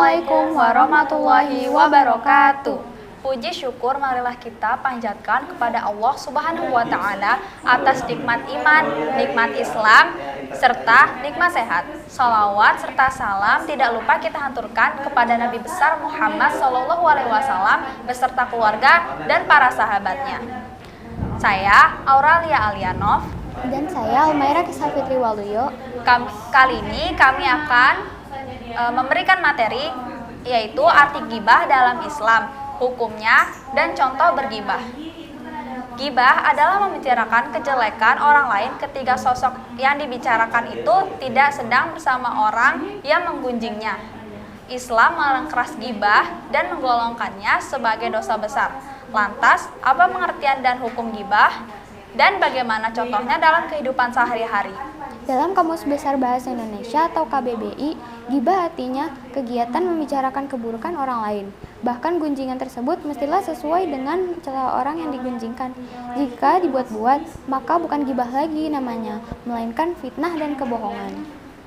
Assalamualaikum warahmatullahi wabarakatuh. Puji syukur marilah kita panjatkan kepada Allah Subhanahu wa Ta'ala atas nikmat iman, nikmat Islam, serta nikmat sehat. Salawat serta salam tidak lupa kita haturkan kepada Nabi besar Muhammad SAW beserta keluarga dan para sahabatnya. Saya Auralia Alianov dan saya Almaira Kisah Fitri Waluyo. Kali ini kami akan memberikan materi yaitu arti gibah dalam Islam, hukumnya, dan contoh bergibah. Gibah adalah membicarakan kejelekan orang lain ketika sosok yang dibicarakan itu tidak sedang bersama orang yang menggunjingnya. Islam melarang keras gibah dan menggolongkannya sebagai dosa besar. Lantas, apa pengertian dan hukum gibah? Dan bagaimana contohnya dalam kehidupan sehari-hari? Dalam Kamus Besar Bahasa Indonesia atau KBBI, gibah artinya kegiatan membicarakan keburukan orang lain. Bahkan gunjingan tersebut mestilah sesuai dengan celah orang yang digunjingkan. Jika dibuat-buat, maka bukan gibah lagi namanya, melainkan fitnah dan kebohongan.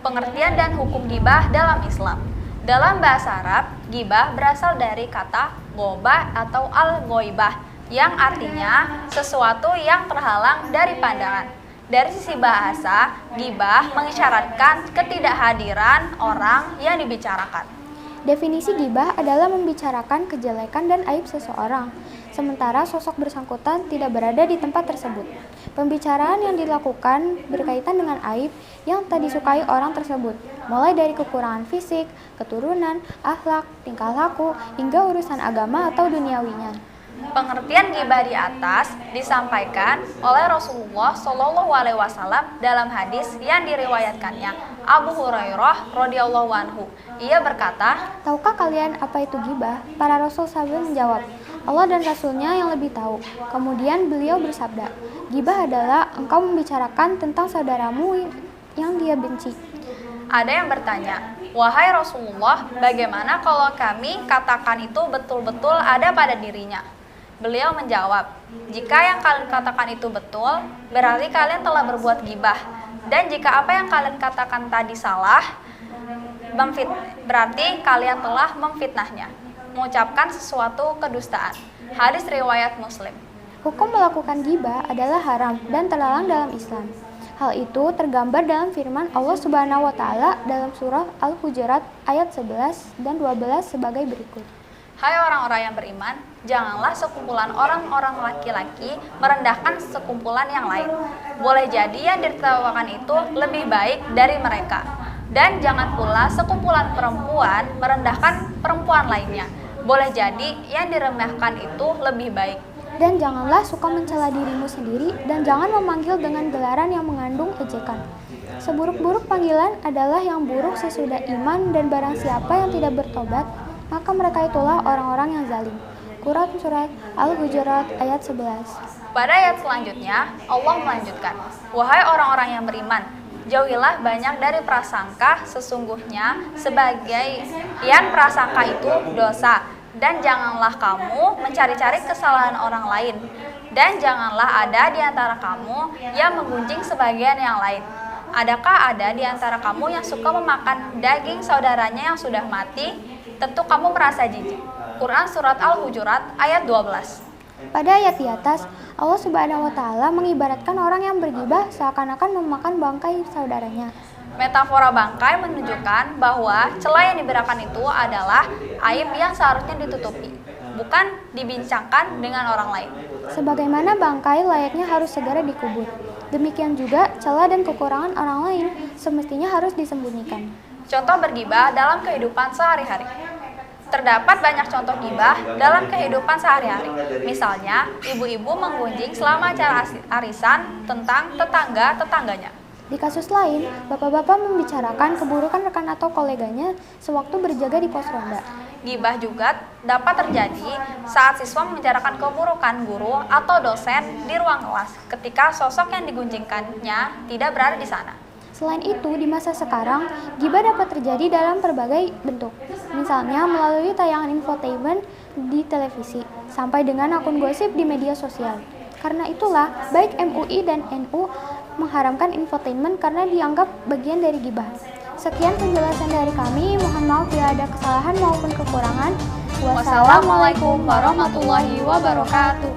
Pengertian dan hukum gibah dalam Islam. Dalam bahasa Arab, gibah berasal dari kata gobah atau al-goibah, yang artinya sesuatu yang terhalang dari pandangan. Dari sisi bahasa, gibah mengisyaratkan ketidakhadiran orang yang dibicarakan. Definisi gibah adalah membicarakan kejelekan dan aib seseorang, sementara sosok bersangkutan tidak berada di tempat tersebut. Pembicaraan yang dilakukan berkaitan dengan aib yang tak disukai orang tersebut, mulai dari kekurangan fisik, keturunan, akhlak, tingkah laku, hingga urusan agama atau duniawinya. Pengertian gibah di atas disampaikan oleh Rasulullah SAW dalam hadis yang diriwayatkannya Abu Hurairah radhiyallahu anhu. Ia berkata, "Tahukah kalian apa itu gibah?" Para Rasul sambil menjawab, "Allah dan Rasulnya yang lebih tahu." Kemudian beliau bersabda, "Gibah adalah engkau membicarakan tentang saudaramu yang dia benci." Ada yang bertanya, "Wahai Rasulullah, bagaimana kalau kami katakan itu betul-betul ada pada dirinya?" Beliau menjawab, "Jika yang kalian katakan itu betul, berarti kalian telah berbuat gibah. Dan jika apa yang kalian katakan tadi salah, berarti kalian telah memfitnahnya, mengucapkan sesuatu kedustaan." Hadis riwayat Muslim. Hukum melakukan gibah adalah haram dan terlarang dalam Islam. Hal itu tergambar dalam firman Allah Subhanahu wa Ta'ala dalam surah Al-Hujurat ayat 11 dan 12 sebagai berikut. Hai orang-orang yang beriman, janganlah sekumpulan orang-orang laki-laki merendahkan sekumpulan yang lain. Boleh jadi yang ditertawakan itu lebih baik dari mereka. Dan jangan pula sekumpulan perempuan merendahkan perempuan lainnya. Boleh jadi yang diremehkan itu lebih baik. Dan janganlah suka mencela dirimu sendiri dan jangan memanggil dengan gelaran yang mengandung ejekan. Seburuk-buruk panggilan adalah yang buruk sesudah iman, dan barang siapa yang tidak bertobat, maka mereka itulah orang-orang yang zalim. Quran Surat Al-Hujurat ayat 11. Pada ayat selanjutnya, Allah melanjutkan, "Wahai orang-orang yang beriman, jauhilah banyak dari prasangka, sesungguhnya sebagian prasangka itu dosa. Dan janganlah kamu mencari-cari kesalahan orang lain. Dan janganlah ada di antara kamu yang menggunjing sebagian yang lain. Adakah ada di antara kamu yang suka memakan daging saudaranya yang sudah mati? Tentu kamu merasa jijik." Quran Surat Al-Hujurat ayat 12. Pada ayat di atas, Allah Subhanahu wa Ta'ala mengibaratkan orang yang bergibah seakan-akan memakan bangkai saudaranya. Metafora bangkai menunjukkan bahwa celah yang diberikan itu adalah aib yang seharusnya ditutupi, bukan dibincangkan dengan orang lain. Sebagaimana bangkai layaknya harus segera dikubur, demikian juga celah dan kekurangan orang lain semestinya harus disembunyikan. Contoh bergibah dalam kehidupan sehari-hari. Terdapat banyak contoh gibah dalam kehidupan sehari-hari. Misalnya, ibu-ibu menggunjing selama acara arisan tentang tetangga-tetangganya. Di kasus lain, bapak-bapak membicarakan keburukan rekan atau koleganya sewaktu berjaga di pos ronda. Gibah juga dapat terjadi saat siswa membicarakan keburukan guru atau dosen di ruang kelas ketika sosok yang digunjingkannya tidak berada di sana. Selain itu, di masa sekarang, gibah dapat terjadi dalam berbagai bentuk. Misalnya melalui tayangan infotainment di televisi, sampai dengan akun gosip di media sosial. Karena itulah, baik MUI dan NU mengharamkan infotainment karena dianggap bagian dari gibah. Sekian penjelasan dari kami. Mohon maaf bila ada kesalahan maupun kekurangan. Wassalamualaikum warahmatullahi wabarakatuh.